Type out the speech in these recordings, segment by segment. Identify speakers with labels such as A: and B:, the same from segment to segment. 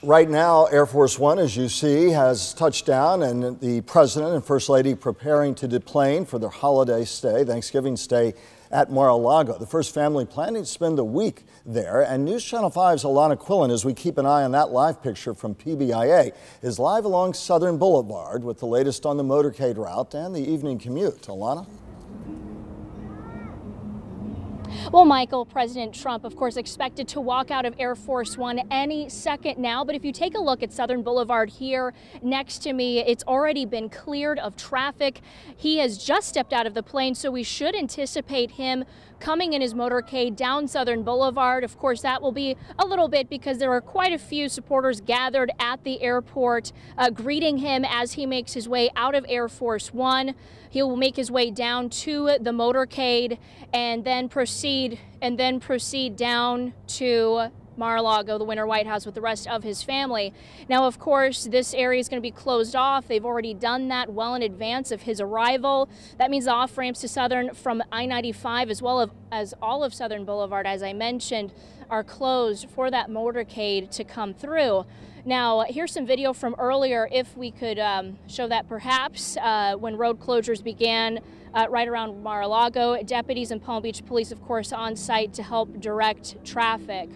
A: Right now, Air Force One, as you see, has touched down, and the President and First Lady preparing to deplane for their holiday stay, Thanksgiving stay at Mar-a-Lago. The first family planning to spend the week there, and News Channel 5's Alana Quillen, as we keep an eye on that live picture from PBIA, is live along Southern Boulevard with the latest on the motorcade route and the evening commute. Alana?
B: Well, Michael, President Trump, of course, expected to walk out of Air Force One any second now. But if you take a look at Southern Boulevard here next to me, it's already been cleared of traffic. He has just stepped out of the plane, so we should anticipate him coming in his motorcade down Southern Boulevard. Of course, that will be a little bit because there are quite a few supporters gathered at the airport greeting him as he makes his way out of Air Force One. He will make his way down to the motorcade and then proceed down to Mar-a-Lago, the Winter White House, with the rest of his family. Now, of course, this area is going to be closed off. They've already done that well in advance of his arrival. That means the off-ramps to Southern from I-95 as well as all of Southern Boulevard, as I mentioned, are closed for that motorcade to come through. Now, here's some video from earlier, if we could show that perhaps, when road closures began right around Mar-a-Lago. Deputies and Palm Beach Police, of course, on site to help direct traffic.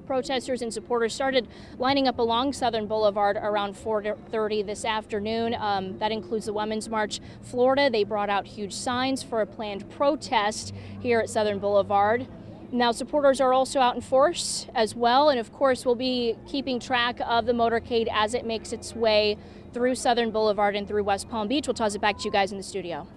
B: Protesters and supporters started lining up along Southern Boulevard around 4:30 this afternoon. That includes the Women's March Florida. They brought out huge signs for a planned protest here at Southern Boulevard. Now, supporters are also out in force as well, and of course we'll be keeping track of the motorcade as it makes its way through Southern Boulevard and through West Palm Beach. We'll toss it back to you guys in the studio.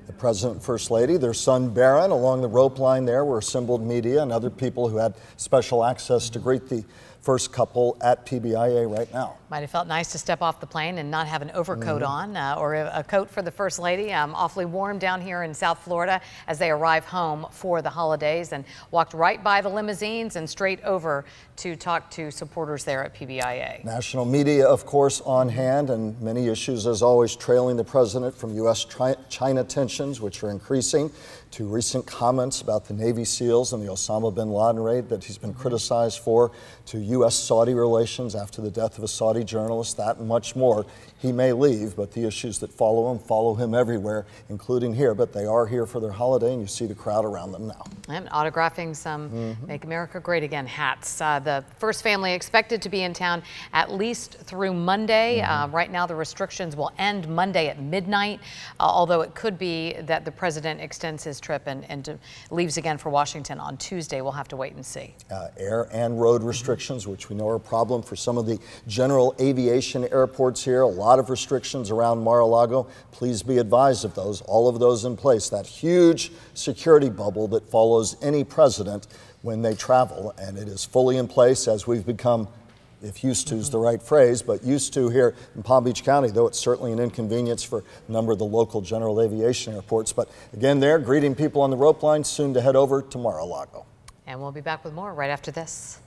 A: The President and First Lady, their son Barron, along the rope line there were assembled media and other people who had special access to greet the first couple at PBIA right now.
C: Might have felt nice to step off the plane and not have an overcoat on or a coat for the First Lady. Awfully warm down here in South Florida as they arrive home for the holidays, and walked right by the limousines and straight over to talk to supporters there at PBIA.
A: National media, of course, on hand, and many issues, as always, trailing the president, from U.S.-China tensions, which are increasing, to recent comments about the Navy SEALs and the Osama bin Laden raid that he's been criticized for, to U.S.-Saudi relations after the death of a Saudi journalist, that and much more. He may leave, but the issues that follow him everywhere, including here. But they are here for their holiday, and you see the crowd around them now.
C: And autographing some Make America Great Again hats. The first family expected to be in town at least through Monday. Right now, the restrictions will end Monday at midnight, although it could be that the president extends his trip and leaves again for Washington on Tuesday. We'll have to wait and see.
A: Air and road restrictions, which we know are a problem for some of the general aviation airports here. A lot of restrictions around Mar-a-Lago. Please be advised of those, all of those in place. That huge security bubble that follows any president when they travel, and it is fully in place, as we've become, if used to is the right phrase, but used to here in Palm Beach County, though it's certainly an inconvenience for a number of the local general aviation airports. But again, they're greeting people on the rope line, soon to head over to Mar-a-Lago.
C: And we'll be back with more right after this.